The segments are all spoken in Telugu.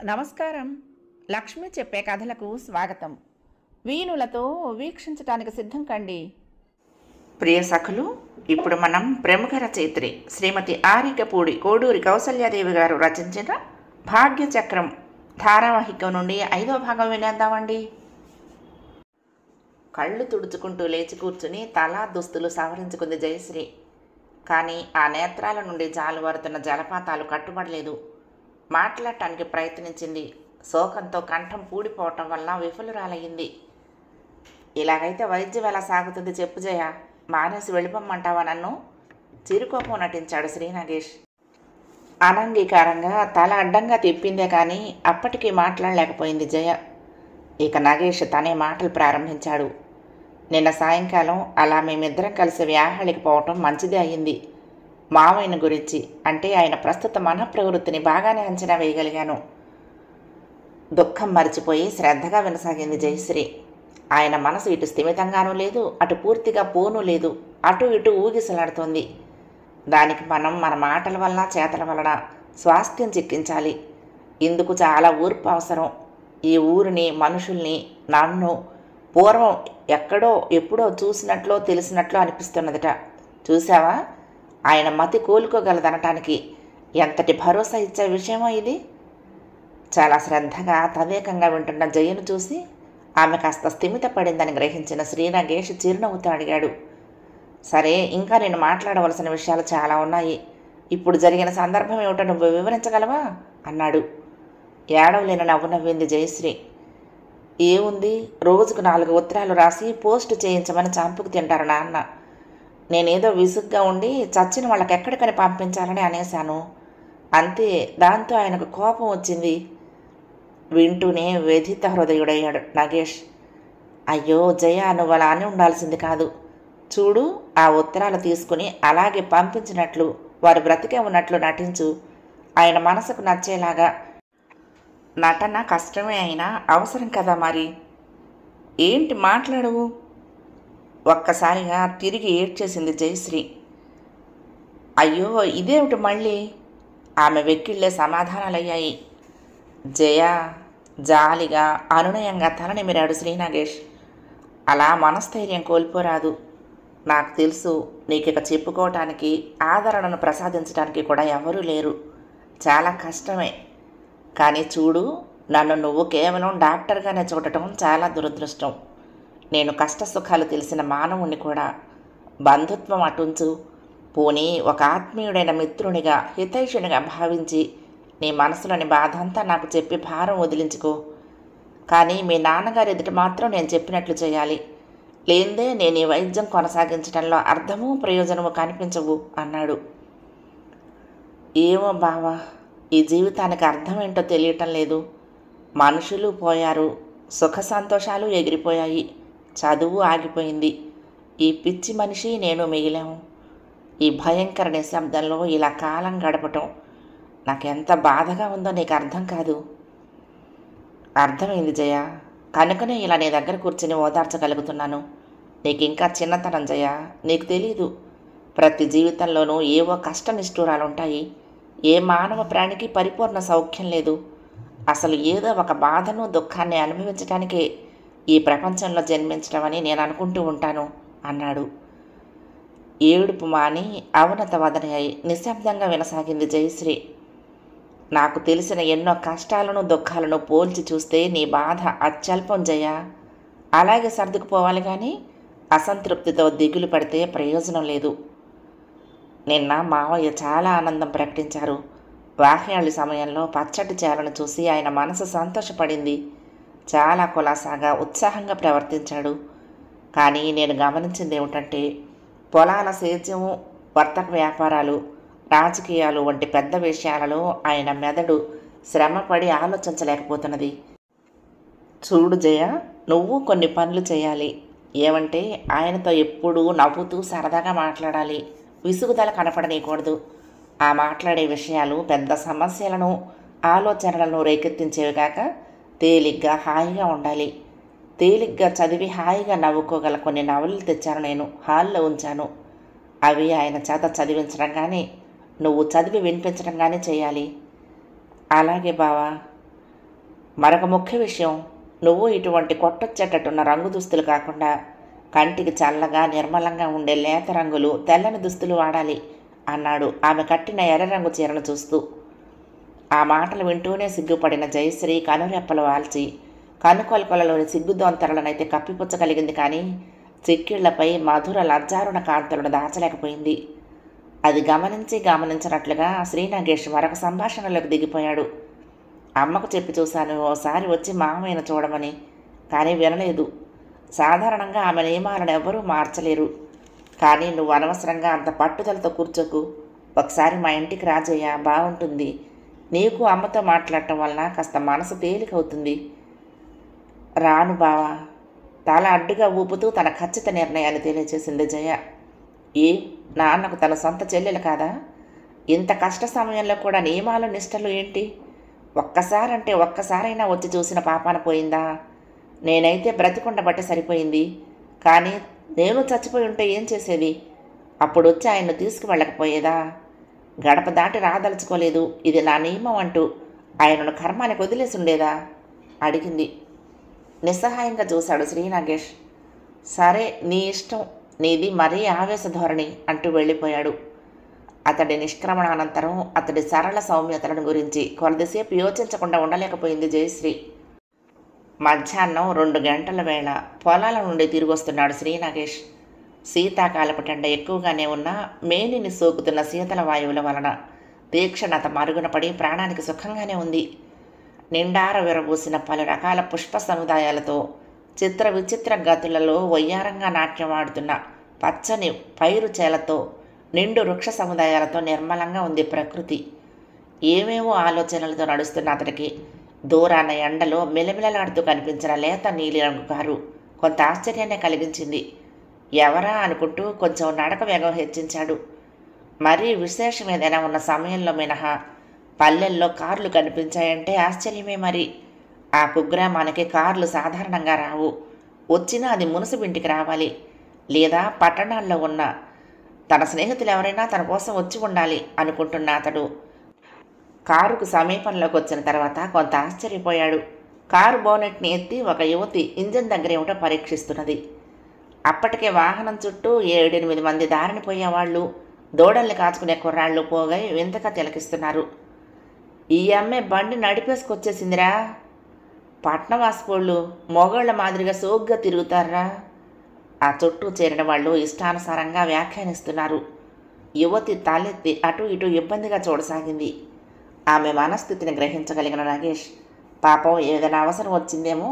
నమస్కారం. లక్ష్మి చెప్పే కథలకు స్వాగతం. వీణులతో వీక్షించటానికి సిద్ధం కండి. ప్రియ సఖులు, ఇప్పుడు మనం ప్రముఖ రచయిత్రి శ్రీమతి ఆరికపూడి కోడూరి కౌసల్యాదేవి గారు రచించిన భాగ్యచక్రం ధారావాహికం నుండి 5వ భాగం వినేద్దామండి. కళ్ళు తుడుచుకుంటూ లేచి కూర్చుని తలా దుస్తులు సవరించుకుంది జయశ్రీ. కానీ ఆ నేత్రాల నుండి జాలువారుతున్న జలపాతాలు కట్టుబడలేదు. మాట్లాడటానికి ప్రయత్నించింది. శోకంతో కంఠం పూడిపోవటం వల్ల విఫలురాలయ్యింది. ఇలాగైతే వైద్యం ఎలా సాగుతుంది చెప్పు జయ, మానేసి వెళ్ళిపోమ్మంటావా నన్ను? చిరుకోపం నటించాడు శ్రీనాగేష్. అనంగీకారంగా తల అడ్డంగా తిప్పిందే కానీ అప్పటికీ మాట్లాడలేకపోయింది జయ. ఇక నాగేష్ తనే మాటలు ప్రారంభించాడు. నిన్న సాయంకాలం అలా మేమిద్దరం కలిసి వ్యాహాళికి పోవటం మంచిదే అయ్యింది. మావయ్యని గురించి, అంటే ఆయన ప్రస్తుత మనఃప్రవృత్తిని బాగానే అంచనా వేయగలిగాను. దుఃఖం మరిచిపోయి శ్రద్ధగా వినసాగింది జయశ్రీ. ఆయన మనసు ఇటు స్థిమితంగానూ లేదు, అటు పూర్తిగా పోనూ లేదు. అటు ఇటు ఊగిసలాడుతోంది. దానికి మనం మన మాటల వల్ల చేతల వలన స్వాస్థ్యం చిక్కించాలి. ఇందుకు చాలా ఊర్పు అవసరం. ఈ ఊరిని, మనుషుల్ని, నన్ను పూర్వం ఎక్కడో ఎప్పుడో చూసినట్లో తెలిసినట్లు అనిపిస్తున్నదట. చూసావా, ఆయన మతి కోలుకోగలదనటానికి ఎంతటి భరోసా ఇచ్చే విషయమో ఇది. చాలా శ్రద్ధగా తదేకంగా వింటున్న జయను చూసి ఆమె కాస్త స్థిమిత పడిందని గ్రహించిన శ్రీనాగేష్ చిరునవ్వుతో అడిగాడు. సరే, ఇంకా నేను మాట్లాడవలసిన విషయాలు చాలా ఉన్నాయి. ఇప్పుడు జరిగిన సందర్భం ఏమిటో నువ్వు వివరించగలవా అన్నాడు. ఏడవలేని నవ్వు నవ్వింది జయశ్రీ. ఏముంది, రోజుకు 4 ఉత్తరాలు రాసి పోస్టు చేయించమని చంపుకు తింటారు నాన్న. నేనేదో విసుగ్గా ఉండి చచ్చిన వాళ్ళకి ఎక్కడికని పంపించాలని అనేశాను అంతే. దాంతో ఆయనకు కోపం వచ్చింది. వింటూనే వ్యధిత హృదయుడయ్యాడు నాగేష్. అయ్యో జయ, నువ్వు అలా అని ఉండాల్సింది కాదు. చూడు, ఆ ఉత్తరాలు తీసుకుని అలాగే పంపించినట్లు, వారు బ్రతికే ఉన్నట్లు నటించు. ఆయన మనసుకు నచ్చేలాగా. నటన కష్టమే అయినా అవసరం కదా మరి. ఏంటి మాట్లాడవు? ఒక్కసారిగా తిరిగి ఏడ్చేసింది జయశ్రీ. అయ్యో ఇదేమిటి మళ్ళీ? ఆమె వెక్కిళ్ళే సమాధానాలయ్యాయి. జయ జాలిగా అనునయంగా తలనిమిరాడు శ్రీనాగేష్. అలా మనస్థైర్యం కోల్పోరాదు. నాకు తెలుసు, నీకిక చెప్పుకోవటానికి, ఆదరణను ప్రసాదించడానికి కూడా ఎవరూ లేరు. చాలా కష్టమే. కానీ చూడు, నన్ను నువ్వు కేవలం డాక్టర్గానే చూడటం చాలా దురదృష్టం. నేను కష్టసుఖాలు తెలిసిన మానవుణ్ణి కూడా. బంధుత్వం అటుంచు, పోనీ ఒక ఆత్మీయుడైన మిత్రునిగా, హితైషునిగా భావించి నీ మనసులోని బాధ అంతా నాకు చెప్పి భారం వదిలించుకో. కానీ మీ నాన్నగారి ఎదుట మాత్రం నేను చెప్పినట్లు చేయాలి. లేందే నేను ఈ వైద్యం కొనసాగించడంలో అర్థమూ ప్రయోజనము కనిపించవు అన్నాడు. ఏమో బావా, ఈ జీవితానికి అర్థమేంటో తెలియటం లేదు. మనుషులు పోయారు, సుఖ సంతోషాలు ఎగిరిపోయాయి, చదువు ఆగిపోయింది. ఈ పిచ్చి మనిషి నేను మిగిలాము. ఈ భయంకర నిశ్శబ్దంలో ఇలా కాలం గడపటం నాకెంత బాధగా ఉందో నీకు అర్థం కాదు. అర్థమైంది జయ, కనుకనే ఇలా నీ దగ్గర కూర్చుని ఓదార్చగలుగుతున్నాను. నీకు ఇంకా చిన్నతనం జయ, నీకు తెలీదు. ప్రతి జీవితంలోనూ ఏవో కష్ట నిష్ఠూరాలుంటాయి. ఏ మానవ ప్రాణికి పరిపూర్ణ సౌఖ్యం లేదు. అసలు ఏదో ఒక బాధను, దుఃఖాన్ని అనుభవించడానికే ఈ ప్రపంచంలో జన్మించడం అని నేను అనుకుంటూ ఉంటాను అన్నాడు. ఏడుపు మాని అవనత వదనయ్యి నిశ్శబ్దంగా వినసాగింది జయశ్రీ. నాకు తెలిసిన ఎన్నో కష్టాలను, దుఃఖాలను పోల్చి చూస్తే నీ బాధ అత్యల్పం జయ. అలాగే సర్దుకుపోవాలి కానీ అసంతృప్తితో దిగులు పడితే ప్రయోజనం లేదు. నిన్న మావయ్య చాలా ఆనందం ప్రకటించారు. వాహ్యాళి సమయంలో పచ్చటి చేలను చూసి ఆయన మనసు సంతోషపడింది. చాలా కులాసాగా, ఉత్సాహంగా ప్రవర్తించాడు. కానీ నేను గమనించింది ఏమిటంటే, పొలాల సేద్యము, వర్తక వ్యాపారాలు, రాజకీయాలు వంటి పెద్ద విషయాలలో ఆయన మెదడు శ్రమపడి ఆలోచించలేకపోతున్నది. చూడు జయ, నువ్వు కొన్ని పనులు చేయాలి. ఏమంటే ఆయనతో ఎప్పుడూ నవ్వుతూ సరదాగా మాట్లాడాలి. విసుగుదల కనపడనీయకూడదు. ఆ మాట్లాడే విషయాలు పెద్ద సమస్యలను, ఆలోచనలను రేకెత్తించేవి కాక తేలిగ్గా, హాయిగా ఉండాలి. తేలిగ్గా చదివి హాయిగా నవ్వుకోగల కొన్ని నవలలు తెచ్చాను నేను, హాల్లో ఉంచాను. అవి ఆయన చేత చదివించడం కానీ, నువ్వు చదివి వినిపించడం కానీ చేయాలి. అలాగే బావా. మరొక ముఖ్య విషయం, నువ్వు ఇటువంటి కొట్టొచ్చేటట్టున్న రంగు దుస్తులు కాకుండా కంటికి చల్లగా నిర్మలంగా ఉండే లేత రంగులు, తెల్లని దుస్తులు వాడాలి అన్నాడు ఆమె కట్టిన ఎర్ర రంగు చీరను చూస్తూ. ఆ మాటలు వింటూనే సిగ్గుపడిన జయశ్రీ కనురెప్పలు వాల్చి కనుకొలకొలలోని సిగ్గుదొంతరలనైతే కప్పిపుచ్చగలిగింది, కానీ చిక్కిళ్లపై మధుర లజ్జారుణ కాంతులను దాచలేకపోయింది. అది గమనించినట్లుగా శ్రీనాగేష్ మరొక సంభాషణలోకి దిగిపోయాడు. అమ్మకు చెప్పి చూశాను ఓసారి వచ్చి మామయ్యను చూడమని, కానీ వినలేదు. సాధారణంగా ఆమె నియమాలను ఎవ్వరూ మార్చలేరు, కానీ నువ్వు అనవసరంగా అంత పట్టుదలతో కూర్చోకు. ఒకసారి మా ఇంటికి రాజయ్య, బాగుంటుంది. నీకు అమ్మతో మాట్లాడటం వలన కాస్త మనసు తేలికవుతుంది. రాను బావా, తల అడ్డుగా ఊపుతూ తన ఖచ్చిత నిర్ణయాన్ని తెలియజేసింది జయ. నాన్నకు తన సొంత చెల్లెలు కాదా? ఇంత కష్ట సమయంలో కూడా నియమాలు నిష్టలు ఏంటి? ఒక్కసారంటే ఒక్కసారైనా వచ్చి చూసిన పాపాన పోయిందా? నేనైతే బ్రతికుండబట్టి సరిపోయింది, కానీ నేను చచ్చిపోయి ఉంటే ఏం చేసేది? అప్పుడు వచ్చి ఆయన్ను తీసుకువెళ్ళకపోయేదా? గడప దాటి రాదలుచుకోలేదు, ఇది నా నియమం అంటూ ఆయనను కర్మానికి వదిలేసి ఉండేదా? అడిగింది. నిస్సహాయంగా చూశాడు శ్రీనాగేష్. సరే, నీ ఇష్టం, నీది మరీ ఆవేశ ధోరణి అంటూ వెళ్ళిపోయాడు. అతడి నిష్క్రమణ అనంతరం అతడి సరళ సౌమ్యతలను గురించి కొద్దిసేపు యోచించకుండా ఉండలేకపోయింది జయశ్రీ. మధ్యాహ్నం 2 గంటల వేళ పొలాల నుండి తిరిగి వస్తున్నాడు శ్రీనాగేష్. శీతాకాలపు టెండ ఎక్కువగానే ఉన్నా మేనిని సోకుతున్న శీతల వాయువుల వలన తీక్షణత మరుగున పడి ప్రాణానికి సుఖంగానే ఉంది. నిండార విరబూసిన పలు రకాల పుష్ప సముదాయాలతో చిత్ర విచిత్ర గతులలో వయ్యారంగా నాట్యమాడుతున్న పచ్చని పైరు చేలతో నిండు వృక్ష సముదాయాలతో నిర్మలంగా ఉంది ప్రకృతి. ఏమేమో ఆలోచనలతో నడుస్తున్న అతడికి దూరాన ఎండలో మిలమిలలాడుతూ కనిపించిన లేత నీలిరంగు కారు కొంత ఆశ్చర్యాన్ని కలిగించింది. ఎవరా అనుకుంటూ కొంచెం నడక వేగం హెచ్చించాడు. మరీ విశేషం ఏదైనా ఉన్న సమయంలో మినహా పల్లెల్లో కార్లు కనిపించాయంటే ఆశ్చర్యమే. మరి ఆ కుగ్రామానికి కార్లు సాధారణంగా రావు. వచ్చినా అది మునసిబింటికి రావాలి, లేదా పట్టణాల్లో ఉన్న తన స్నేహితులు ఎవరైనా తన కోసం వచ్చి ఉండాలి అనుకుంటున్న అతడు కారుకు సమీపంలోకి వచ్చిన తర్వాత కొంత ఆశ్చర్యపోయాడు. కారు బోనెట్ని ఎత్తి ఒక యువతి ఇంజన్ దగ్గర ఏమిటో పరీక్షిస్తున్నది. అప్పటికే వాహనం చుట్టూ 7-8 మంది దారిని పోయేవాళ్ళు, దూడల్ని కాచుకునే కుర్రాళ్ళు పోగై వింతగా తిలకిస్తున్నారు. ఈ అమ్మే బండి నడిపేసుకొచ్చేసిందిరా, పట్నవాసిపోళ్ళు మొగోళ్ల మాదిరిగా సోగ్గా తిరుగుతారా? ఆ చుట్టూ చేరిన వాళ్ళు ఇష్టానుసారంగా వ్యాఖ్యానిస్తున్నారు. యువతి తలెత్తి అటు ఇటు ఇబ్బందిగా చూడసాగింది. ఆమె మనస్థితిని గ్రహించగలిగిన నాగేష్ పాపం ఏదైనా అవసరం వచ్చిందేమో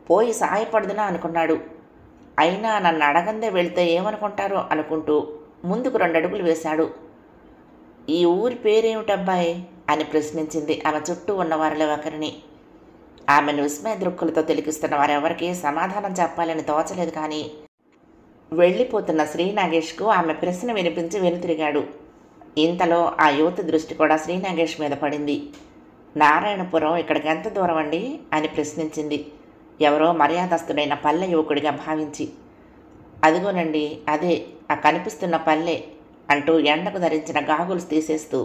పోయి సాయపడదునా అనుకున్నాడు. అయినా నన్ను అడగందే వెళితే ఏమనుకుంటారో అనుకుంటూ ముందుకు 2 అడుగులు వేశాడు. ఈ ఊరి పేరేమిటబ్బాయి అని ప్రశ్నించింది ఆమె చుట్టూ ఉన్న వారిలో ఒకరిని. ఆమెను విస్మయ దృక్కులతో తిలకిస్తున్న వారెవరికీ సమాధానం చెప్పాలని తోచలేదు. కానీ వెళ్ళిపోతున్న శ్రీనాగేష్కు ఆమె ప్రశ్న వినిపించి వెనుతిరిగాడు. ఇంతలో ఆ యువతి దృష్టి కూడా శ్రీనాగేష్ మీద పడింది. నారాయణపురం ఇక్కడికి ఎంత దూరం అండి అని ప్రశ్నించింది, ఎవరో మర్యాదస్తుడైన పల్లె యువకుడిగా భావించి. అదిగోనండి, అదే ఆ కనిపిస్తున్న పల్లె అంటూ ఎండకు ధరించిన గాగుల్స్ తీసేస్తూ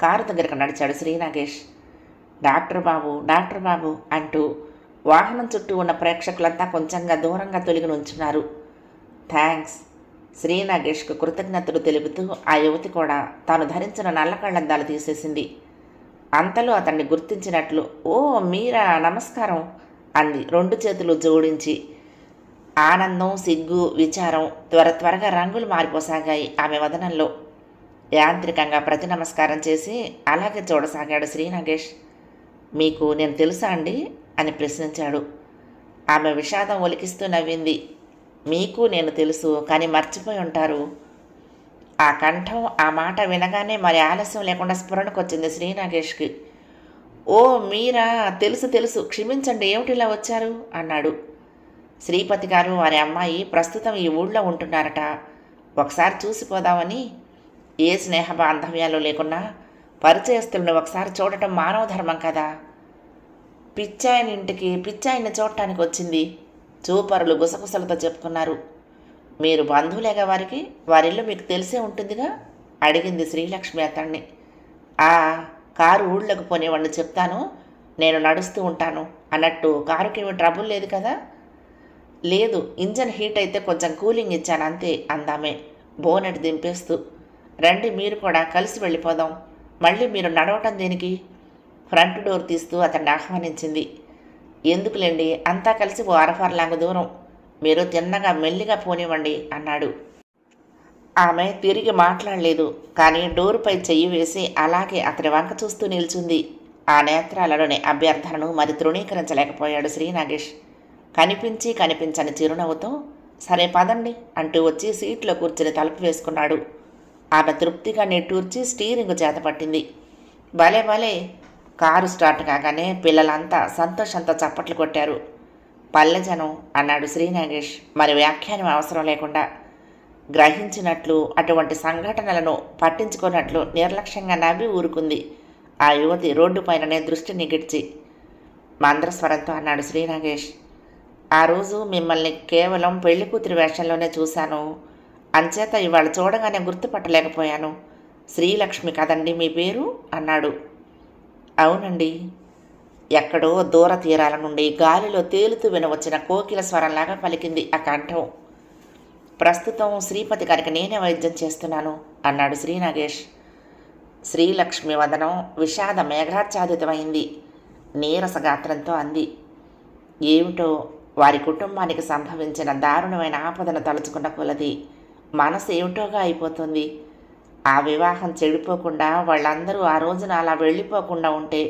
కారు దగ్గరకు నడిచాడు శ్రీనాగేష్. డాక్టర్ బాబు అంటూ వాహనం చుట్టూ ఉన్న ప్రేక్షకులంతా కొంచెంగా దూరంగా తొలగి నుంచున్నారు. థ్యాంక్స్. శ్రీనాగేష్కు కృతజ్ఞతలు తెలుపుతూ ఆ యువతి కూడా తాను ధరించిన నల్ల కళ్ళద్దాలు తీసేసింది. అంతలో అతన్ని గుర్తించినట్లు, ఓ మీరా, నమస్కారం అంది 2 చేతులు జోడించి. ఆనందం, సిగ్గు, విచారం త్వరగా రంగులు మారిపోసాగాయి ఆమె వదనంలో. యాంత్రికంగా ప్రతి నమస్కారం చేసి అలాగే చూడసాగాడు శ్రీనాగేష్. మీకు నేను తెలుసా అండి అని ప్రశ్నించాడు. ఆమె విషాదం ఒలికిస్తూ నవ్వింది. మీకు నేను తెలుసు, కానీ మర్చిపోయి ఉంటారు. ఆ కంఠం, ఆ మాట వినగానే మరి ఆలస్యం లేకుండా స్ఫురణకొచ్చింది శ్రీనాగేష్కి. ఓ మీరా, తెలుసు, క్షమించండి, ఏమిటిలా వచ్చారు అన్నాడు. శ్రీపతి గారు వారి అమ్మాయి ప్రస్తుతం ఈ ఊళ్ళో ఉంటున్నారట. ఒకసారి చూసిపోదామని. ఏ స్నేహ బాంధవ్యాలు లేకున్నా పరిచయస్తులను ఒకసారి చూడటం మానవ ధర్మం కదా. పిచ్చాయని ఇంటికి పిచ్చాయన్ని చూడటానికి వచ్చింది. చూపరులు గుసగుసలతో చెప్పుకున్నారు. మీరు బంధువులేగా వారికి, వారిల్లు మీకు తెలిసే ఉంటుందిగా అడిగింది శ్రీలక్ష్మి అతన్ని. కారు ఊళ్ళోకి పోనేవాడిని చెప్తాను, నేను నడుస్తూ ఉంటాను అన్నట్టు కారుకేమీ ట్రబుల్ లేదు కదా? లేదు, ఇంజన్ హీట్ అయితే కొంచెం కూలింగ్ ఇచ్చాను అంతే అందామే బోనెట్ దింపేస్తూ. రండి, మీరు కూడా కలిసి వెళ్ళిపోదాం. మళ్ళీ మీరు నడవటం దేనికి? ఫ్రంట్ డోర్ తీస్తూ అతన్ని ఆహ్వానించింది. ఎందుకులేండి, అంతా కలిసి ఓ అరఫర్లాంగ దూరం. మీరు తిన్నగా మెల్లిగా పోనివ్వండి అన్నాడు. ఆమె తిరిగి మాట్లాడలేదు, కానీ డోరుపై చెయ్యి వేసి అలాగే అతని వంక చూస్తూ నిల్చుంది. ఆ నేత్రాలలోని అభ్యర్థనను మరి తృణీకరించలేకపోయాడు శ్రీనాగేష్. కనిపించి కనిపించని చిరునవ్వుతో సరే పదండి అంటూ వచ్చి సీట్లో కూర్చుని తలుపు వేసుకున్నాడు. ఆమె తృప్తిగా నిట్టూర్చి స్టీరింగ్ చేతపట్టింది. భలే భలే. కారు స్టార్ట్ కాగానే పిల్లలంతా సంతోషంతో చప్పట్లు కొట్టారు. పల్లెజనం అన్నాడు శ్రీనాగేష్ మరి వ్యాఖ్యానం అవసరం లేకుండా. గ్రహించినట్లు, అటువంటి సంఘటనలను పట్టించుకున్నట్లు నిర్లక్ష్యంగా నవ్వి ఊరుకుంది ఆ యువతి రోడ్డు పైననే దృష్టి నిగిడ్చి. మంద్రస్వరంతో అన్నాడు శ్రీనాగేష్. ఆ రోజు మిమ్మల్ని కేవలం పెళ్లి కూతురి వేషంలోనే చూశాను, అంచేత ఇవాళ చూడగానే గుర్తుపట్టలేకపోయాను. శ్రీలక్ష్మి కదండి మీ పేరు అన్నాడు. అవునండి. ఎక్కడో దూర తీరాల నుండి గాలిలో తేలుతూ వినవచ్చిన కోకిల స్వరంలాగా పలికింది ఆ కంఠం. ప్రస్తుతం శ్రీపతి గారికి నేనే వైద్యం చేస్తున్నాను అన్నాడు శ్రీనాగేష్. శ్రీలక్ష్మి వదనం విషాద మేఘాచ్ఛాదితమైంది. నీరసగాత్రంతో అంది. ఏమిటో వారి కుటుంబానికి సంభవించిన దారుణమైన ఆపదను తలుచుకున్న కొలది మనసు ఏమిటోగా అయిపోతుంది. ఆ వివాహం చెడిపోకుండా వాళ్ళందరూ ఆ రోజున అలా వెళ్ళిపోకుండా ఉంటే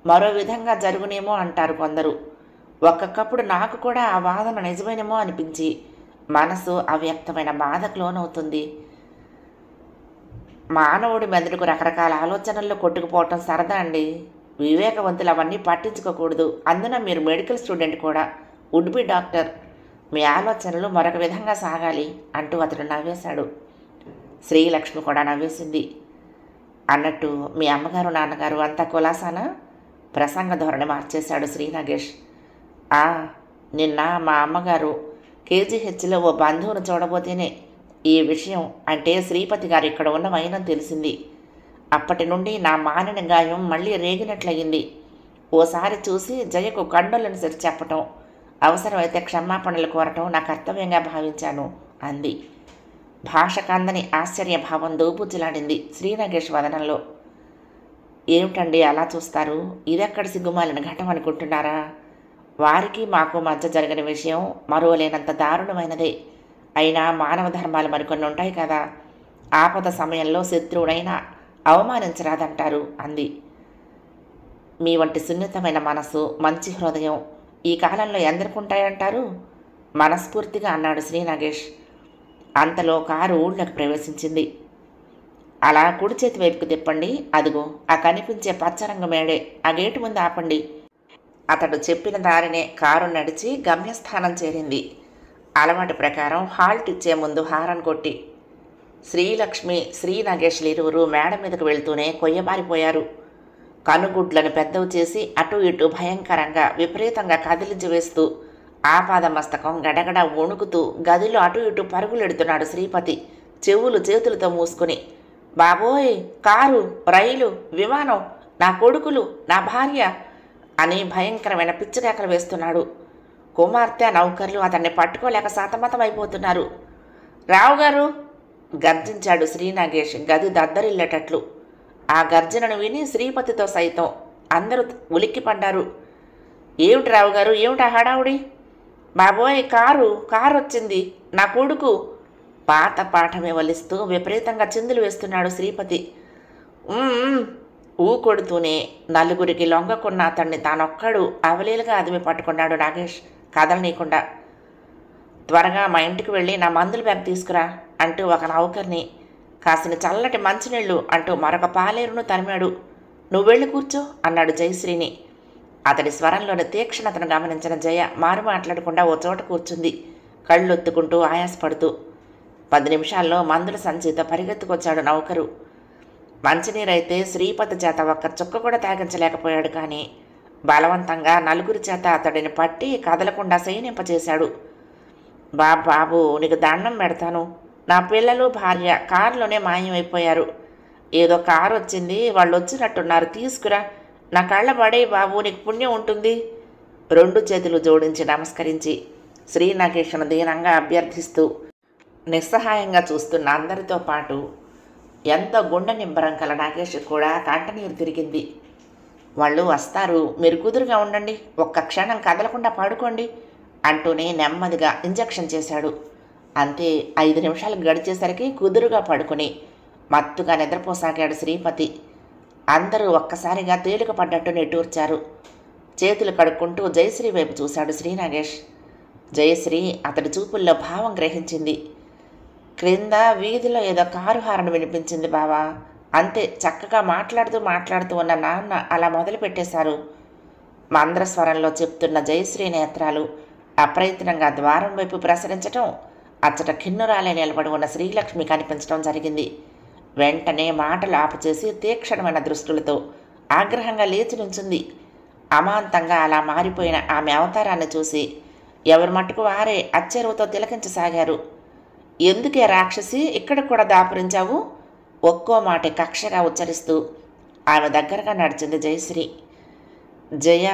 మరో విధంగా జరుగునేమో అంటారు కొందరు. ఒక్కొక్కప్పుడు నాకు కూడా ఆ వాదన నిజమేనేమో అనిపించి మనసు అవ్యక్తమైన బాధకు లోనవుతుంది. మానవుడి మెదడుకు రకరకాల ఆలోచనల్లో కొట్టుకుపోవటం సరదా అండి. వివేకవంతులు అవన్నీ పట్టించుకోకూడదు. అందున మీరు మెడికల్ స్టూడెంట్ కూడా, వుడ్ బి డాక్టర్. మీ ఆలోచనలు మరొక విధంగా సాగాలి అంటూ అతడు నవ్వేశాడు. శ్రీలక్ష్మి కూడా నవ్వేసింది. అన్నట్టు మీ అమ్మగారు నాన్నగారు అంతా కులాసానా? ప్రసంగ ధోరణి మార్చేశాడు శ్రీనాగేష్. నిన్న మా అమ్మగారు కేజీహెచ్లో ఓ బంధువును చూడబోతేనే ఈ విషయం అంటే శ్రీపతి గారు ఇక్కడ ఉన్న వైనం తెలిసింది. అప్పటి నుండి నా మానిన గాయం మళ్ళీ రేగినట్లయింది. ఓసారి చూసి జయకు కండోలను సరి చెప్పటం, అవసరమైతే క్షమాపణలు కోరటం నా కర్తవ్యంగా భావించాను అంది. భాష కందని ఆశ్చర్యభావం దోబుజ్జలాడింది శ్రీనాగేష్ వదనంలో. ఏమిటండి అలా చూస్తారు? ఇదెక్కడ సిగ్గుమాలిన ఘటం అనుకుంటున్నారా? వారికి మాకు మధ్య జరిగిన విషయం మరోలేనంత దారుణమైనదే. అయినా మానవ ధర్మాలు మరికొన్ని ఉంటాయి కదా. ఆపద సమయంలో శత్రువునైనా అవమానించరాదంటారు అంది. మీ వంటి సున్నితమైన మనసు, మంచి హృదయం ఈ కాలంలో ఎందరికుంటాయంటారు మనస్ఫూర్తిగా అన్నాడు శ్రీనాగేష్. అంతలో కారు ఊళ్ళోకి ప్రవేశించింది. అలా కుడి చేతి వైపుకు తిప్పండి, అదిగో ఆ కనిపించే పచ్చరంగు మేడే, ఆ గేటు ముందు ఆపండి. అతడు చెప్పిన దారినే కారు నడిచి గమ్యస్థానం చేరింది. అలవాటు ప్రకారం హాల్ట్ ఇచ్చే ముందు హారన్ కొట్టి శ్రీలక్ష్మి, శ్రీనాగేష్లు ఇరువురు మేడ మీదకు వెళ్తూనే కొయ్యబారిపోయారు. కనుగుడ్లను పెద్దవి చేసి అటు ఇటు భయంకరంగా విపరీతంగా కదిలించి వేస్తూ ఆపాద మస్తకం గడగడ వణుకుతూ గదిలో అటు ఇటు పరుగులెడుతున్నాడు శ్రీపతి, చెవులు చేతులతో మూసుకుని. బాబోయ్, కారు, రైలు, విమానం, నా కొడుకులు, నా భార్య అని భయంకరమైన పిచ్చిరేకలు వేస్తున్నాడు. కుమార్తె, నౌకర్లు అతన్ని పట్టుకోలేక సతమతమైపోతున్నారు. రావు గారు గర్జించాడు శ్రీనాగేష్ గది దద్దరిల్లేటట్లు. ఆ గర్జనను విని శ్రీపతితో సైతం అందరూ ఉలిక్కిపడ్డారు. ఏమిటి రావు గారు, ఏమిటా హడావుడి? బాబోయ్, కారు వచ్చింది, నా కొడుకు పాత పాఠమే వలిస్తూ విపరీతంగా చిందులు వేస్తున్నాడు శ్రీపతి. కొడుతూనే నలుగురికి లొంగకున్న అతన్ని తానొక్కడు అవలీలుగా అదిమి పట్టుకున్నాడు నాగేష్ కదలనీయకుండా. త్వరగా మా ఇంటికి వెళ్ళి నా మందుల బ్యాగ్ తీసుకురా అంటూ ఒక నౌకర్ని, కాసిన చల్లటి మంచినీళ్ళు అంటూ మరొక పాలేరును తరిమాడు. నువ్వు వెళ్ళి కూర్చో అన్నాడు జయశ్రీని. అతడి స్వరంలోని తీక్షణతను గమనించిన జయ మారు మాట్లాడకుండా ఓ చోట కూర్చుంది, కళ్ళొత్తుకుంటూ ఆయాసపడుతూ. 10 నిమిషాల్లో మందుల సంచితో పరిగెత్తుకొచ్చాడు నౌకరు. మంచినీరైతే శ్రీపతి చేత ఒక్క చుక్క కూడా తాగించలేకపోయాడు. కానీ బలవంతంగా నలుగురి చేత అతడిని పట్టి కదలకుండా శయనింపచేశాడు. బాబు, నీకు దండం పెడతాను, నా పిల్లలు భార్య కారులోనే మాయమైపోయారు. ఏదో కారు వచ్చింది, వాళ్ళు వచ్చినట్టున్నారు, తీసుకురా, నా కళ్ళ పడే బాబు, నీకు పుణ్యం ఉంటుంది. రెండు చేతులు జోడించి నమస్కరించి శ్రీ నాగేష్ను దీనంగా అభ్యర్థిస్తూ నిస్సహాయంగా చూస్తున్న అందరితో పాటు ఎంతో గుండె నింబరం కల నాగేష్ కూడా కంటనీరు తిరిగింది. వాళ్ళు వస్తారు, మీరు కుదురుగా ఉండండి, ఒక్క క్షణం కదలకుండా పడుకోండి అంటూనే నెమ్మదిగా ఇంజెక్షన్ చేశాడు. అంతే 5 నిమిషాలు గడిచేసరికి కుదురుగా పడుకుని మత్తుగా నిద్రపోసాగాడు శ్రీపతి. అందరూ ఒక్కసారిగా తేలిక పడ్డట్టు నిట్టూర్చారు. చేతులు కడుక్కుంటూ జయశ్రీ వైపు చూశాడు శ్రీ నాగేష్. జయశ్రీ అతడి చూపుల్లో భావం గ్రహించింది. క్రింద వీధిలో ఏదో కారు హారన్ వినిపించింది బావా, అంతే. చక్కగా మాట్లాడుతూ ఉన్న నాన్న అలా మొదలు పెట్టేశారు. మంద్రస్వరంలో చెప్తున్న జయశ్రీ నేత్రాలు అప్రయత్నంగా ద్వారం వైపు ప్రసరించటం, అచ్చట కిన్నురాలే నిలబడి ఉన్న శ్రీలక్ష్మి కనిపించడం జరిగింది. వెంటనే మాటలు ఆపుచేసి తీక్షణమైన దృష్టులతో ఆగ్రహంగా లేచి నుంచుంది. అమాంతంగా అలా మారిపోయిన ఆమె అవతారాన్ని చూసి ఎవరి మట్టుకు వారే అచ్చెరువుతో తిలకించసాగారు. ఎందుకే రాక్షసి ఇక్కడ కూడా దాపురించావు? ఒక్కో మాట కక్షగా ఉచ్చరిస్తూ ఆమె దగ్గరగా నడిచింది జయశ్రీ. జయ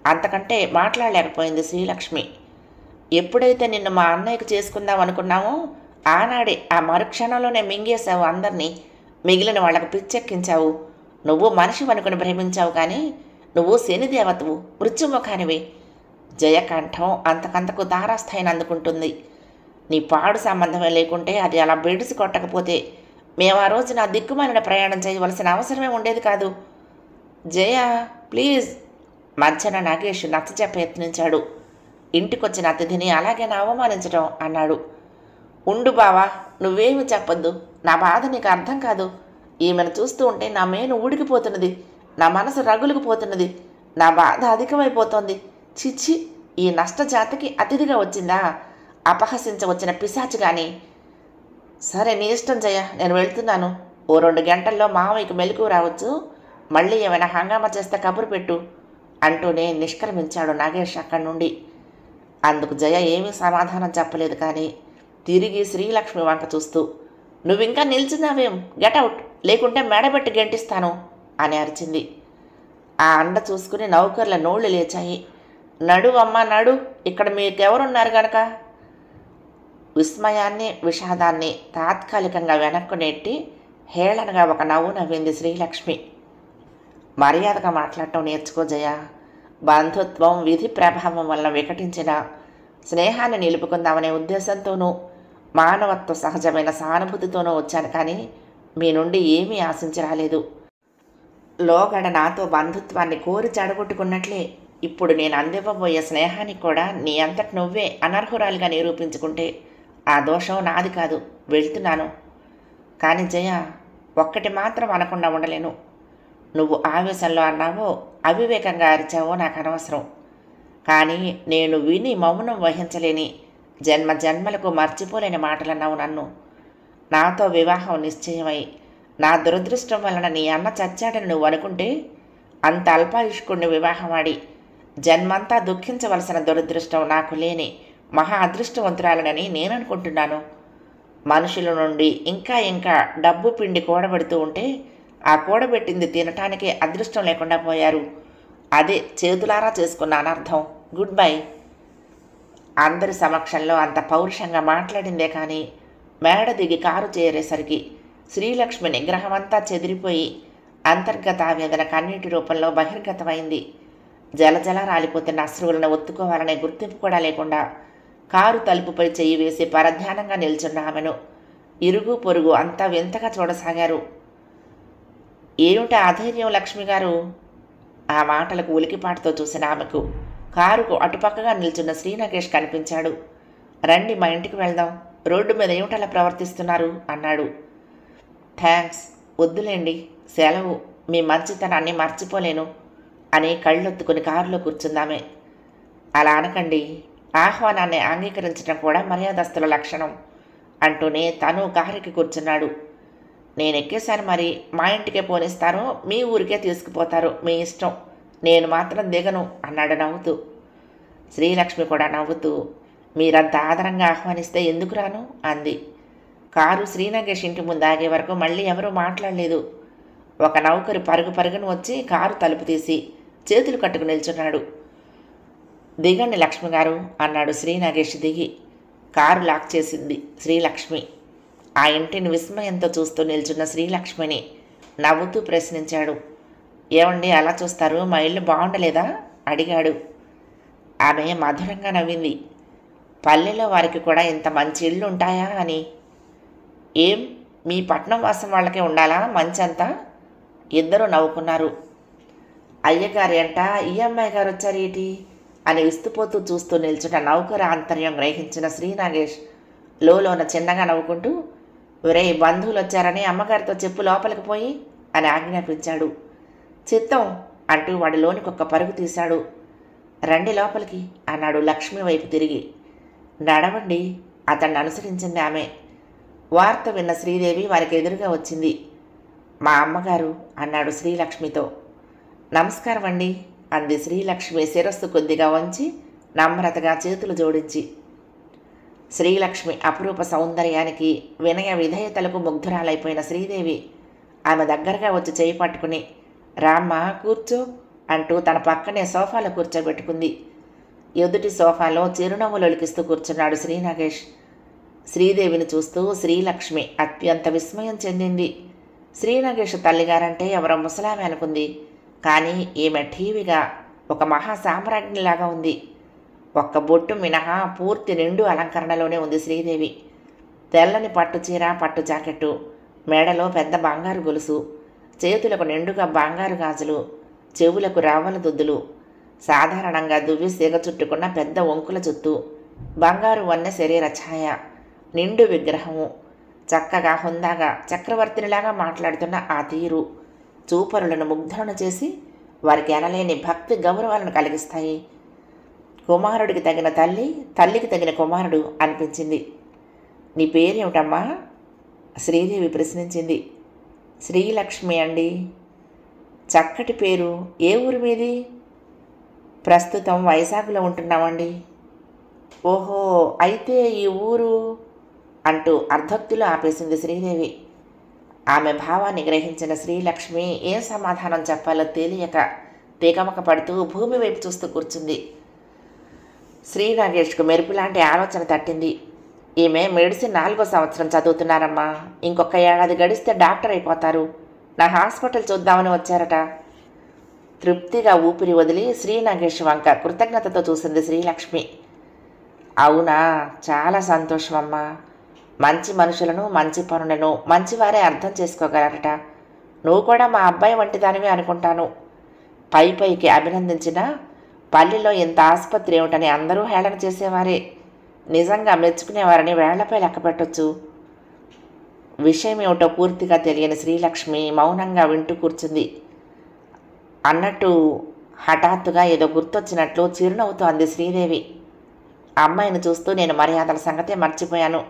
అంతకంటే మాట్లాడలేకపోయింది శ్రీలక్ష్మి. ఎప్పుడైతే నిన్ను మా అన్నయ్యకు చేసుకుందాం అనుకున్నామో ఆనాడే ఆ మరుక్షణంలోనే మింగేశావు అందరినీ. మిగిలిన వాళ్లకు పిచ్చెక్కించావు. నువ్వు మనిషి అనుకుని భ్రమించావు, కానీ నువ్వు శనిదేవతవు, మృత్యుముఖానివి. జయకంఠం అంతకంతకు తారాస్థాయిని అందుకుంటుంది. నీ పాడు సంబంధమే లేకుంటే అది అలా బెడిసి కొట్టకపోతే మేము ఆ రోజు నా దిక్కుమాలిన ప్రయాణం చేయవలసిన అవసరమే ఉండేది కాదు. జయ ప్లీజ్. మధ్యన నాగేష్ నచ్చ ప్రయత్నించాడు. ఇంటికొచ్చిన అతిథిని అలాగే అవమానించడం అన్నాడు. ఉండు బావా, నువ్వేమి చెప్పొద్దు. నా బాధ నీకు అర్థం కాదు. ఈమెను చూస్తూ ఉంటే నా మేను ఊడికిపోతున్నది, నా మనసు రగులుకుపోతున్నది, నా బాధ అధికమైపోతోంది. చిచ్చి, ఈ నష్టజాతికి అతిథిగా వచ్చిందా? అపహసించవచ్చిన పిశాచి కానీ. సరే నీ ఇష్టం జయ, నేను వెళ్తున్నాను. ఓ 2 గంటల్లో మావయ్యకు మెలకువ రావచ్చు. మళ్ళీ ఏమైనా హంగామా చేస్తే కబురు పెట్టు అంటూనే నిష్క్రమించాడు నాగేష్ అక్కడి నుండి. అందుకు జయ ఏమీ సమాధానం చెప్పలేదు, కానీ తిరిగి శ్రీలక్ష్మి వంక చూస్తూ నువ్వింకా నిల్చున్నావేం, గెటౌట్, లేకుంటే మెడబెట్టి గెంటిస్తాను అని అరిచింది. ఆ అండ చూసుకుని నౌకర్ల నోళ్లు లేచాయి. నడు అమ్మా నడు, ఇక్కడ మీకెవరున్నారు గనక. విస్మయాన్ని విషాదాన్ని తాత్కాలికంగా వెనక్కు నెట్టి హేళనగా ఒక నవ్వు నవ్వింది శ్రీలక్ష్మి. మర్యాదగా మాట్లాడటం నేర్చుకో జయ. బంధుత్వం విధి ప్రభావం వల్ల వికటించిన స్నేహాన్ని నిలుపుకుందామనే ఉద్దేశంతోనూ మానవత్వ సహజమైన సానుభూతితోనూ వచ్చాను, కానీ మీ నుండి ఏమీ ఆశించి రాలేదు. లోగడ నాతో బంధుత్వాన్ని కోరి చెడగొట్టుకున్నట్లే ఇప్పుడు నేను అందివ్వబోయే స్నేహానికి కూడా నీ అంతటి నువ్వే అనర్హురాలిగా నిరూపించుకుంటే ఆ దోషం నాది కాదు. వెళ్తున్నాను. కానీ జయ, ఒక్కటి మాత్రం అనకుండా ఉండలేను. నువ్వు ఆవేశంలో అన్నావో, అవివేకంగా అరిచావో నాకు అనవసరం, కానీ నేను విని మౌనం వహించలేని జన్మ జన్మలకు మర్చిపోలేని మాటలన్నావు నన్ను. నాతో వివాహం నిశ్చయమై నా దురదృష్టం వలన నీ అన్న చచ్చాడని నువ్వు అనుకుంటే అంత అల్పాయుష్కుడిని వివాహమాడి జన్మంతా దుఃఖించవలసిన దురదృష్టం నాకు లేని మహా అదృష్టవంతురాలనని నేను అనుకుంటున్నాను. మనుషుల నుండి ఇంకా ఇంకా డబ్బు పిండి కూడబెడుతూ ఉంటే ఆ కూడబెట్టింది తినటానికే అదృష్టం లేకుండా పోయారు. అదే చేతులారా చేసుకున్న అనర్థం. Good bye. అందరి సమక్షంలో అంత పౌరుషంగా మాట్లాడిందే కానీ మేడ దిగి కారు చేరేసరికి శ్రీలక్ష్మి నిగ్రహమంతా చెదిరిపోయి అంతర్గత ఆవేదన కన్నీటి రూపంలో బహిర్గతమైంది. జలజల రాలిపోతున్న అశ్రువులను ఒత్తుకోవాలనే గుర్తింపు కూడా లేకుండా కారు తలుపుపై చెయ్యి వేసి పరధ్యానంగా నిల్చున్న ఆమెను ఇరుగు పొరుగు అంతా వింతగా చూడసాగారు. ఏమిటా అధైర్యం లక్ష్మి గారు? ఆ మాటలకు ఉలికిపాటుతో చూసిన ఆమెకు కారుకు అటుపక్కగా నిల్చున్న శ్రీనగేష్ కనిపించాడు. రండి, మా ఇంటికి వెళ్దాం. రోడ్డు మీద ఏమిటలా ప్రవర్తిస్తున్నారు అన్నాడు. థ్యాంక్స్, వద్దులేండి, సెలవు. మీ మంచితనాన్ని మర్చిపోలేను అని కళ్ళొత్తుకుని కారులో కూర్చుందామే. అలా అనకండి, ఆహ్వానాన్ని అంగీకరించడం కూడా మర్యాదస్తుల లక్షణం అంటూనే తను కారుకి కూర్చున్నాడు. నేను ఎక్కేశాను, మరి మా ఇంటికే పోనిస్తారో మీ ఊరికే తీసుకుపోతారో మీ ఇష్టం, నేను మాత్రం దిగను అన్నాడు నవ్వుతూ. శ్రీలక్ష్మి కూడా నవ్వుతూ మీరంత ఆదరంగా ఆహ్వానిస్తే ఎందుకు రాను అంది. కారు శ్రీనగేష్ ఇంటి ముందు ఆగే వరకు మళ్ళీ ఎవరూ మాట్లాడలేదు. ఒక నౌకరు పరుగును వచ్చి కారు తలుపు తీసి చేతులు కట్టుకు నిల్చున్నాడు. దిగండి లక్ష్మి గారు అన్నాడు శ్రీ నాగేష్ దిగి. కారు లాక్ చేసింది శ్రీలక్ష్మి. ఆ ఇంటిని విస్మయంతో చూస్తూ నిల్చున్న శ్రీలక్ష్మిని నవ్వుతూ ప్రశ్నించాడు. ఏమండి అలా చూస్తారు, మా ఇల్లు బాగుండలేదా అడిగాడు. ఆమె మధురంగా నవ్వింది. పల్లెలో వారికి కూడా ఇంత మంచి ఇళ్ళు ఉంటాయా అని. ఏం మీ పట్నం వాసం వాళ్ళకే ఉండాలా మంచంతా? ఇద్దరూ నవ్వుకున్నారు. అయ్యగారి అంట ఈ అమ్మాయి గారు వచ్చారు ఏటి అని విస్తుపోతూ చూస్తూ నిల్చున్న నౌకర ఆంతర్యం గ్రహించిన శ్రీనాగేష్ లోన చిన్నగా నవ్వుకుంటూ, ఒరే బంధువులు వచ్చారని అమ్మగారితో చెప్పు లోపలికి పోయి అని ఆజ్ఞాపించాడు. చిత్తం అంటూ వాడి లోనికొక్క పరుగు తీశాడు. రండి లోపలికి అన్నాడు లక్ష్మి వైపు తిరిగి. నడవండి అతన్ని అనుసరించింది ఆమె. వార్త విన్న శ్రీదేవి వారికి ఎదురుగా వచ్చింది. మా అమ్మగారు అన్నాడు శ్రీలక్ష్మితో. నమస్కారం అండి అంది శ్రీలక్ష్మి శిరస్సు కొద్దిగా వంచి నమ్రతగా చేతులు జోడించి. శ్రీలక్ష్మి అపురూప సౌందర్యానికి వినయ విధేయతలకు ముగ్ధురాలైపోయిన శ్రీదేవి ఆమె దగ్గరగా వచ్చి చేయి పట్టుకుని రామ్మ కూర్చో అంటూ తన పక్కనే సోఫాలో కూర్చోబెట్టుకుంది. ఎదుటి సోఫాలో చిరునవ్వులు ఒలికిస్తూ కూర్చున్నాడు శ్రీనాగేష్. శ్రీదేవిని చూస్తూ శ్రీలక్ష్మి అత్యంత విస్మయం చెందింది. శ్రీనాగేష్ తల్లిగారంటే ఎవరో ముసలామె అనుకుంది. కానీ ఈమె ఠీవిగా ఒక మహాసామ్రాజ్ఞిలాగా ఉంది. ఒక్క బొట్టు మినహా పూర్తి నిండు అలంకరణలోనే ఉంది శ్రీదేవి. తెల్లని పట్టు చీర, పట్టు జాకెట్టు, మెడలో పెద్ద బంగారు గొలుసు, చేతులకు నిండుగా బంగారు గాజులు, చెవులకు రావల దుద్దులు, సాధారణంగా దువ్వి సిగ చుట్టుకున్న పెద్ద వంకుల చుట్టూ, బంగారు వన్నె శరీర ఛాయ, నిండు విగ్రహము, చక్కగా హుందాగా చక్రవర్తినిలాగా మాట్లాడుతున్న ఆ తీరు చూపరులను ముగ్ధులను చేసి వారికి ఎనలేని భక్తి గౌరవాలను కలిగిస్తాయి. కుమారుడికి తగిన తల్లి, తల్లికి తగిన కుమారుడు అనిపించింది. నీ పేరేమిటమ్మా? శ్రీదేవి ప్రశ్నించింది. శ్రీలక్ష్మి అండి. చక్కటి పేరు. ఏ ఊరు మీది? ప్రస్తుతం వైజాగ్లో ఉంటున్నామండి. ఓహో, అయితే ఈ ఊరు అంటూ అర్ధోక్తిలో ఆపేసింది శ్రీదేవి. ఆమె భావాన్ని గ్రహించిన శ్రీలక్ష్మి ఏం సమాధానం చెప్పాలో తెలియక తెగమక పడుతూ భూమి వైపు చూస్తూ కూర్చుంది. శ్రీనాగేష్కు మెరుపులాంటి ఆలోచన తట్టింది. ఈమె మెడిసిన్ 4వ సంవత్సరం చదువుతున్నారమ్మా. ఇంకొక ఏడాది గడిస్తే డాక్టర్ అయిపోతారు. నా హాస్పిటల్ చూద్దామని వచ్చారట. తృప్తిగా ఊపిరి వదిలి శ్రీనాగేష్ వంక కృతజ్ఞతతో చూసింది శ్రీలక్ష్మి. అవునా, చాలా సంతోషం అమ్మా. మంచి మనుషులను, మంచి పనులను మంచివారే అర్థం చేసుకోగలరట. నువ్వు కూడా మా అబ్బాయి వంటి దానివి అనుకుంటాను. పైకి అభినందించినా పల్లెలో ఇంత ఆసుపత్రి ఏమిటని అందరూ హేళన చేసేవారే. నిజంగా మెచ్చుకునేవారని వేళ్లపై లెక్క పెట్టొచ్చు. విషయం ఏమిటో పూర్తిగా తెలియని శ్రీలక్ష్మి మౌనంగా వింటూ కూర్చుంది. అన్నట్టు హఠాత్తుగా ఏదో గుర్తొచ్చినట్లు చిరునవ్వుతో అంది శ్రీదేవి. అమ్మాయిని చూస్తూ నేను మర్యాదల సంగతే మర్చిపోయాను.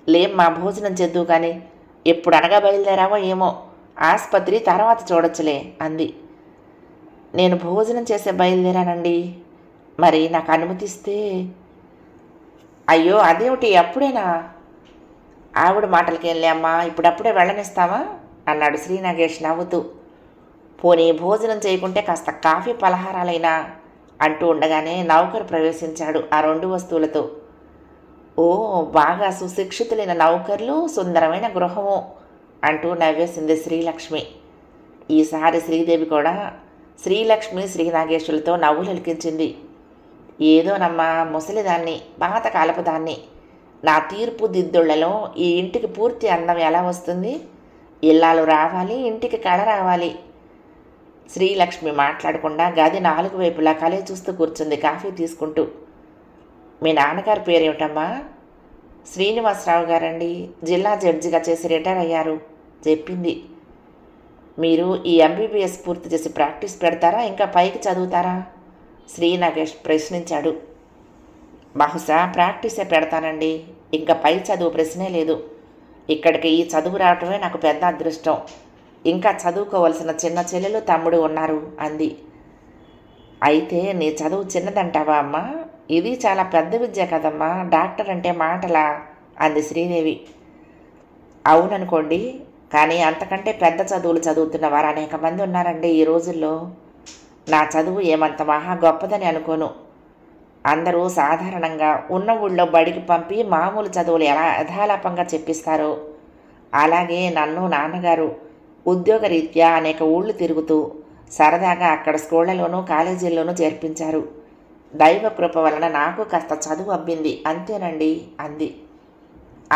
లేం మా భోజనం చేద్దు కానీ. ఎప్పుడు అనగా బయలుదేరావో ఏమో. ఆసుపత్రి తర్వాత చూడొచ్చులే అంది. నేను భోజనం చేసే బయలుదేరానండి. మరి నాకు అనుమతిస్తే? అయ్యో అదేమిటి అప్పుడేనా? ఆవిడ మాటలకేంలే అమ్మా, ఇప్పుడప్పుడే వెళ్ళనిస్తావా అన్నాడు శ్రీనాగేష్ నవ్వుతూ. పోనీ భోజనం చేయకుంటే కాస్త కాఫీ పలహారాలైనా అంటూ ఉండగానే నౌకరు ప్రవేశించాడు ఆ 2 వస్తువులతో. ఓ, బాగా సుశిక్షితులైన నౌకర్లు, సుందరమైన గృహము అంటూ నవ్వేసింది శ్రీలక్ష్మి. ఈసారి శ్రీదేవి కూడా శ్రీలక్ష్మి శ్రీనాగేశులతో నవ్వులెలికించింది. ఏదోనమ్మా, ముసలిదాన్ని, పాతకాలపు దాన్ని. నా తీర్పు దిద్దుళ్లలో ఈ ఇంటికి పూర్తి అందం ఎలా వస్తుంది? ఇల్లాలు రావాలి, ఇంటికి కళ రావాలి. శ్రీలక్ష్మి మాట్లాడకుండా గది 4 వైపులా కలే చూస్తూ కూర్చుంది కాఫీ తీసుకుంటూ. మీ నాన్నగారి పేరేమిటమ్మా? శ్రీనివాసరావు గారండి. జిల్లా జడ్జిగా చేసి రిటైర్ అయ్యారు చెప్పింది. మీరు ఈ ఎంబీబీఎస్ పూర్తి చేసి ప్రాక్టీస్ పెడతారా, ఇంకా పైకి చదువుతారా? శ్రీనాగేష్ ప్రశ్నించాడు. బహుశా ప్రాక్టీసే పెడతానండి. ఇంకా పై చదువు ప్రశ్నే లేదు. ఇక్కడికి ఈ చదువు రావటమే నాకు పెద్ద అదృష్టం. ఇంకా చదువుకోవలసిన చిన్న చెల్లెలు, తమ్ముడు ఉన్నారు అంది. అయితే నీ చదువు చిన్నదంటావా అమ్మా? ఇది చాలా పెద్ద విద్య కదమ్మా. డాక్టర్ అంటే మాటలా అంది శ్రీదేవి. అవుననుకోండి, కానీ అంతకంటే పెద్ద చదువులు చదువుతున్న వారు అనేక మంది ఉన్నారండి ఈ రోజుల్లో. నా చదువు ఏమంత మహా గొప్పదని అనుకోను. అందరూ సాధారణంగా ఉన్న ఊళ్ళో బడికి పంపి మామూలు చదువులు ఎలా యథాలాపంగా చెప్పిస్తారో అలాగే నన్ను నాన్నగారు ఉద్యోగరీత్యా అనేక ఊళ్ళు తిరుగుతూ సరదాగా అక్కడ స్కూళ్లలోనూ కాలేజీల్లోనూ చేర్పించారు. దైవ కృప వలన నాకు కాస్త చదువు అబ్బింది అంతేనండి అంది.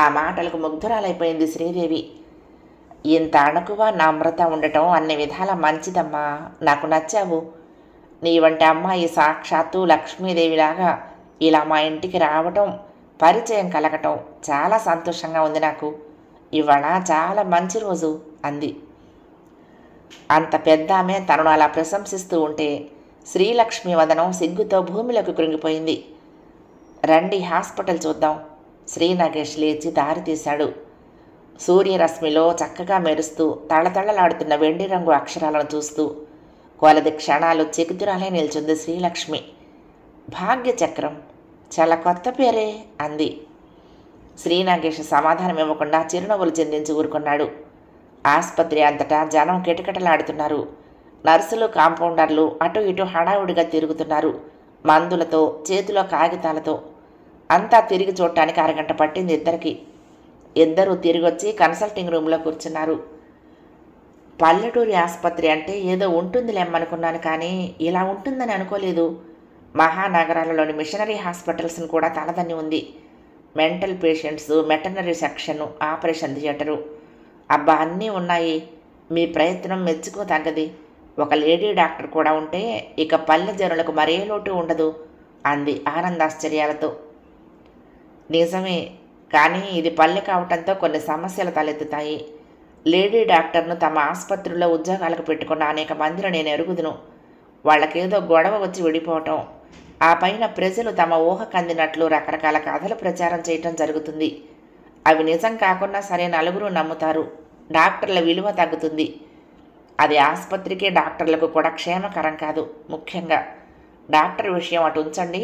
ఆ మాటలకు ముగ్ధురాలైపోయింది శ్రీదేవి. ఇంత అణకువ నమ్రత ఉండటం అన్ని విధాల మంచిదమ్మా, నాకు నచ్చావు. నీ వంటి అమ్మాయి సాక్షాత్తు లక్ష్మీదేవిలాగా ఇలా మా ఇంటికి రావటం, పరిచయం కలగటం చాలా సంతోషంగా ఉంది నాకు. ఇవాళ చాలా మంచి రోజు అంది. అంత పెద్ద ఆమె తనను అలా ప్రశంసిస్తూ ఉంటే శ్రీలక్ష్మి వదనం సిగ్గుతో భూమిలోకి కృంగిపోయింది. రండి హాస్పిటల్ చూద్దాం. శ్రీ నగేష్ లేచి దారి తీశాడు. సూర్యరశ్మిలో చక్కగా మెరుస్తూ తళతళలాడుతున్న వెండి రంగు అక్షరాలను చూస్తూ కొలది క్షణాలు చెకుతురాలే నిల్చుంది శ్రీలక్ష్మి. భాగ్యచక్రం, చాలా కొత్త పేరే అంది. శ్రీ నగేష్ సమాధానం ఇవ్వకుండా చిరునవ్వులు చెందించి ఊరుకున్నాడు. ఆసుపత్రి అంతటా జనం కిటకిటలాడుతున్నారు. నర్సులు, కాంపౌండర్లు అటు ఇటు హడావుడిగా తిరుగుతున్నారు, మందులతో, చేతిలో కాగితాలతో. అంతా తిరిగి చూడటానికి అరగంట పట్టింది ఇద్దరికి. ఇద్దరూ తిరిగొచ్చి కన్సల్టింగ్ రూమ్లో కూర్చున్నారు. పల్లెటూరి ఆసుపత్రి అంటే ఏదో ఉంటుందిలేమ్మనుకున్నాను, కానీ ఇలా ఉంటుందని అనుకోలేదు. మహానగరాలలోని మిషనరీ హాస్పిటల్స్ని కూడా తలదన్ని ఉంది. Mental patients, veterinary section, operation theatre, అబ్బా అన్నీ ఉన్నాయి. మీ ప్రయత్నం మెచ్చుకోతగ్గది. ఒక లేడీ డాక్టర్ కూడా ఉంటే ఇక పల్లె జనులకు మరే లోటు ఉండదు అంది ఆనందాశ్చర్యాలతో. నిజమే, కానీ ఇది పల్లె కావటంతో కొన్ని సమస్యలు తలెత్తుతాయి. లేడీ డాక్టర్ను తమ ఆసుపత్రిలో ఉద్యోగాలకు పెట్టుకున్న అనేక మందిని నేను ఎరుగుదును. వాళ్ళకేదో గొడవ వచ్చి విడిపోవటం, ఆ పైన ప్రజలు తమ ఊహకు అందినట్లు రకరకాల కథలు ప్రచారం చేయటం జరుగుతుంది. అవి నిజం కాకున్నా సరే నలుగురు నమ్ముతారు. డాక్టర్ల విలువ తగ్గుతుంది. అది ఆసుపత్రికి, డాక్టర్లకు కూడా క్షేమకరం కాదు. ముఖ్యంగా డాక్టర్ విషయం అటు ఉంచండి.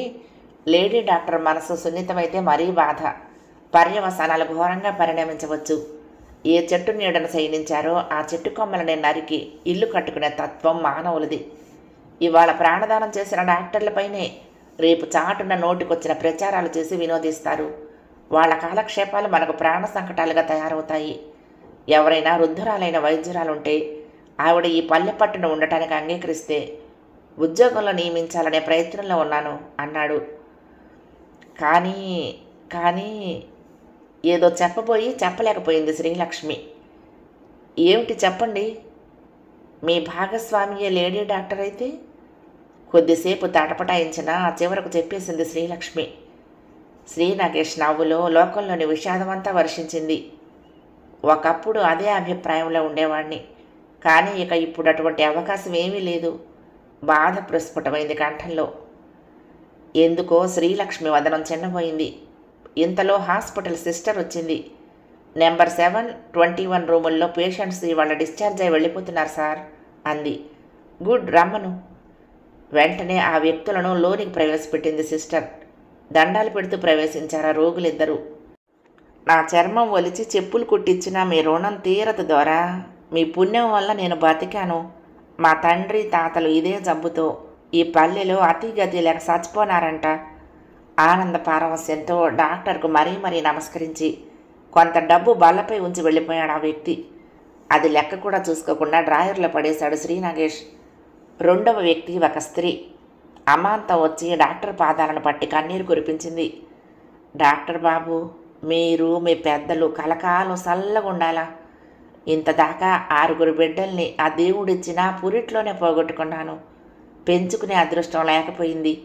లేడీ డాక్టర్ మనసు సున్నితమైతే మరీ బాధ. పర్యవసానాలు ఘోరంగా పరిణమించవచ్చు. ఏ చెట్టు నీడను శయనించారో ఆ చెట్టు కొమ్మలని నరికి ఇల్లు కట్టుకునే తత్వం మానవులది. ఇవాళ ప్రాణదానం చేసిన డాక్టర్లపైనే రేపు చాటున నోటికొచ్చిన ప్రచారాలు చేసి వినోదిస్తారు. వాళ్ళ కాలక్షేపాలు మనకు ప్రాణ సంకటాలుగా తయారవుతాయి. ఎవరైనా వృద్ధురాలైన వైద్యురాలుంటే ఆవిడ ఈ పల్లె పట్టున ఉండటానికి అంగీకరిస్తే ఉద్యోగంలో నియమించాలనే ప్రయత్నంలో ఉన్నాను అన్నాడు. కానీ ఏదో చెప్పబోయి చెప్పలేకపోయింది శ్రీలక్ష్మి. ఏమిటి చెప్పండి. మీ భాగస్వామియే లేడీ డాక్టర్ అయితే? కొద్దిసేపు తటపటాయించినా చివరకు చెప్పేసింది శ్రీలక్ష్మి. శ్రీ నగేష్ నవ్వులో లోకంలోని విషాదమంతా వర్షించింది. ఒకప్పుడు అదే అభిప్రాయంలో ఉండేవాణ్ణి, కానీ ఇక ఇప్పుడు అటువంటి అవకాశం ఏమీ లేదు. బాధ ప్రస్ఫుటమైంది కంఠంలో. ఎందుకో శ్రీలక్ష్మి వదనం చిన్నపోయింది. ఇంతలో హాస్పిటల్ సిస్టర్ వచ్చింది. నెంబర్ 721 రూముల్లో పేషెంట్స్ ఇవాళ డిశ్చార్జ్ అయి వెళ్ళిపోతున్నారు సార్ అంది. గుడ్, రమ్మను. వెంటనే ఆ వ్యక్తులను లోనికి ప్రవేశపెట్టింది సిస్టర్. దండాలు పెడుతూ ప్రవేశించారు రోగులిద్దరూ. నా చర్మం ఒలిచి చెప్పులు కుట్టించిన మీ రుణం తీరదు ద్వారా. మీ పుణ్యం వల్ల నేను బతికాను. మా తండ్రి తాతలు ఇదే జబ్బుతో ఈ పల్లెలో అతిగతి లేక చచ్చిపోనారంట. ఆనంద పారవస్యంతో డాక్టర్కు మరీ నమస్కరించి కొంత డబ్బు బల్లపై ఉంచి వెళ్ళిపోయాడు ఆ వ్యక్తి. అది లెక్క కూడా చూసుకోకుండా డ్రాయర్లో పడేశాడు శ్రీ నగేష్. రెండవ వ్యక్తి ఒక స్త్రీ. అమాంతం వచ్చి డాక్టర్ పాదాలను పట్టి కన్నీరు కురిపించింది. డాక్టర్ బాబు, మీరు మీ పెద్దలు కలకాలం చల్లగా ఉండాలా. ఇంతదాకా 6 బిడ్డల్ని ఆ దేవుడిచ్చిన పురిట్లోనే పోగొట్టుకున్నాను. పెంచుకునే అదృష్టం లేకపోయింది.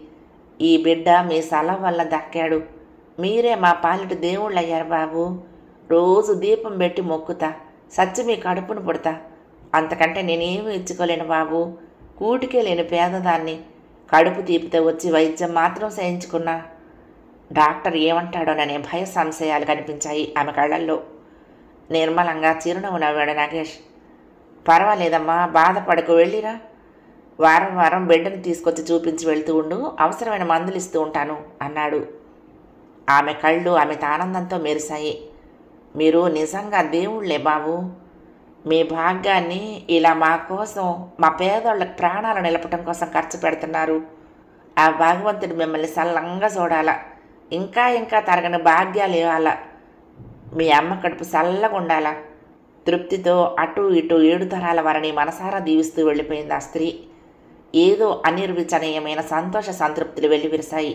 ఈ బిడ్డ మీ సలహ వల్ల దక్కాడు. మీరే మా పాలిటి దేవుళ్ళు అయ్యారు బాబు. రోజు దీపం పెట్టి మొక్కుతా, సచ్చి మీ కడుపును పుడతా. అంతకంటే నేనేమీ ఇచ్చుకోలేను బాబు. కూటికే లేని పేదదాన్ని. కడుపు తీపితే వచ్చి వైద్యం మాత్రం చేయించుకున్నా. డాక్టర్ ఏమంటాడోననే భయ సంశయాలు కనిపించాయి ఆమె కళ్ళల్లో. నిర్మలంగా చిరునవ్వు నవ్వాడు నగేష్. పర్వాలేదమ్మా, బాధపడకు, వెళ్ళిరా. వారం బిడ్డను తీసుకొచ్చి చూపించి వెళ్తూ ఉండు, అవసరమైన మందులు ఇస్తూ ఉంటాను అన్నాడు. ఆమె కళ్ళు ఆమె ఆనందంతో మెరిశాయి. మీరు నిజంగా దేవుళ్లే బాబు. మీ భాగ్యాన్ని ఇలా మా కోసం, మా పేదోళ్ళ ప్రాణాలు నిలపటం కోసం ఖర్చు పెడుతున్నారు. ఆ భగవంతుడు మిమ్మల్ని సల్లంగా చూడాలా, ఇంకా ఇంకా తరగని భాగ్యాలు ఇవ్వాలా, మీ అమ్మ కడుపు చల్లగా ఉండాలా. తృప్తితో అటు ఇటు 7 తరాల వారిని మనసారా దీవిస్తూ వెళ్ళిపోయింది ఆ స్త్రీ. ఏదో అనిర్వచనీయమైన సంతోష సంతృప్తులు వెల్లివిరిశాయి.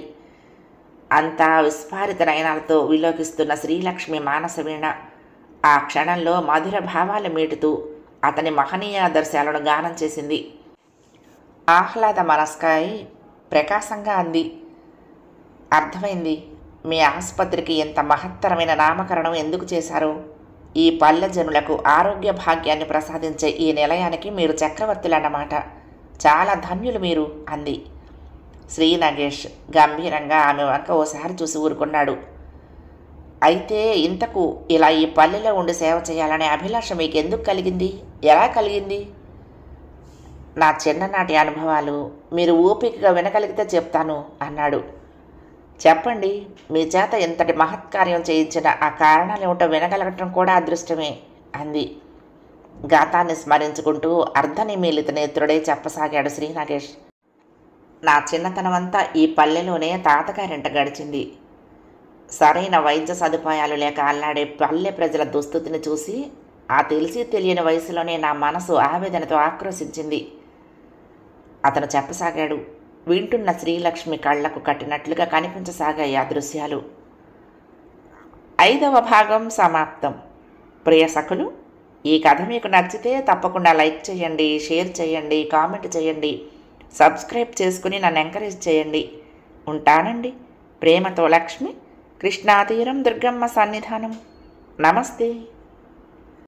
అంతా విస్ఫారిత నయనాలతో విలోకిస్తున్న శ్రీలక్ష్మి మానసవీణ ఆ క్షణంలో మధుర భావాలు మీటుతూ అతని మహనీయ ఆదర్శాలను గానం చేసింది. ఆహ్లాద మనస్కాయి ప్రకాశంగా అంది. అర్థమైంది. మీ ఆసుపత్రికి ఎంత మహత్తరమైన నామకరణం ఎందుకు చేశారో. ఈ పల్లె జనులకు ఆరోగ్య భాగ్యాన్ని ప్రసాదించే ఈ నిలయానికి మీరు చక్రవర్తులన్నమాట. చాలా ధన్యులు మీరు అంది. శ్రీ నగేష్ గంభీరంగా ఆమె వంక ఓసారి చూసి ఊరుకున్నాడు. అయితే ఇంతకు ఇలా ఈ పల్లెలో ఉండి సేవ చేయాలనే అభిలాష మీకు ఎందుకు కలిగింది? ఎలా కలిగింది? నా చిన్ననాటి అనుభవాలు మీరు ఓపికగా వినగలిగితే చెప్తాను అన్నాడు. చెప్పండి. మీ చేత ఎంతటి మహత్కార్యం చేయించిన ఆ కారణాలేమిటో వినగలగటం కూడా అదృష్టమే అంది. గాతాన్ని స్మరించుకుంటూ అర్ధనిమీలిత నేత్రుడే చెప్పసాగాడు శ్రీ నాగేష్. నా చిన్నతనమంతా ఈ పల్లెలోనే తాతగారింట గడిచింది. సరైన వైద్య సదుపాయాలు లేక అల్లాడే పల్లె ప్రజల దుస్థితిని చూసి ఆ తెలిసి తెలియని వయసులోనే నా మనసు ఆవేదనతో ఆక్రోశించింది. అతను చెప్పసాగాడు. వింటున్న శ్రీలక్ష్మి కళ్లకు కట్టినట్లుగా కనిపించసాగాయి ఆ దృశ్యాలు. 5వ భాగం సమాప్తం. ప్రియ సఖులు, ఈ కథ మీకు నచ్చితే తప్పకుండా లైక్ చేయండి, షేర్ చేయండి, కామెంట్ చేయండి, సబ్స్క్రైబ్ చేసుకుని నన్ను ఎంకరేజ్ చేయండి. ఉంటానండి. ప్రేమతో లక్ష్మి, కృష్ణాతీరం దుర్గమ్మ సన్నిధానం. నమస్తే.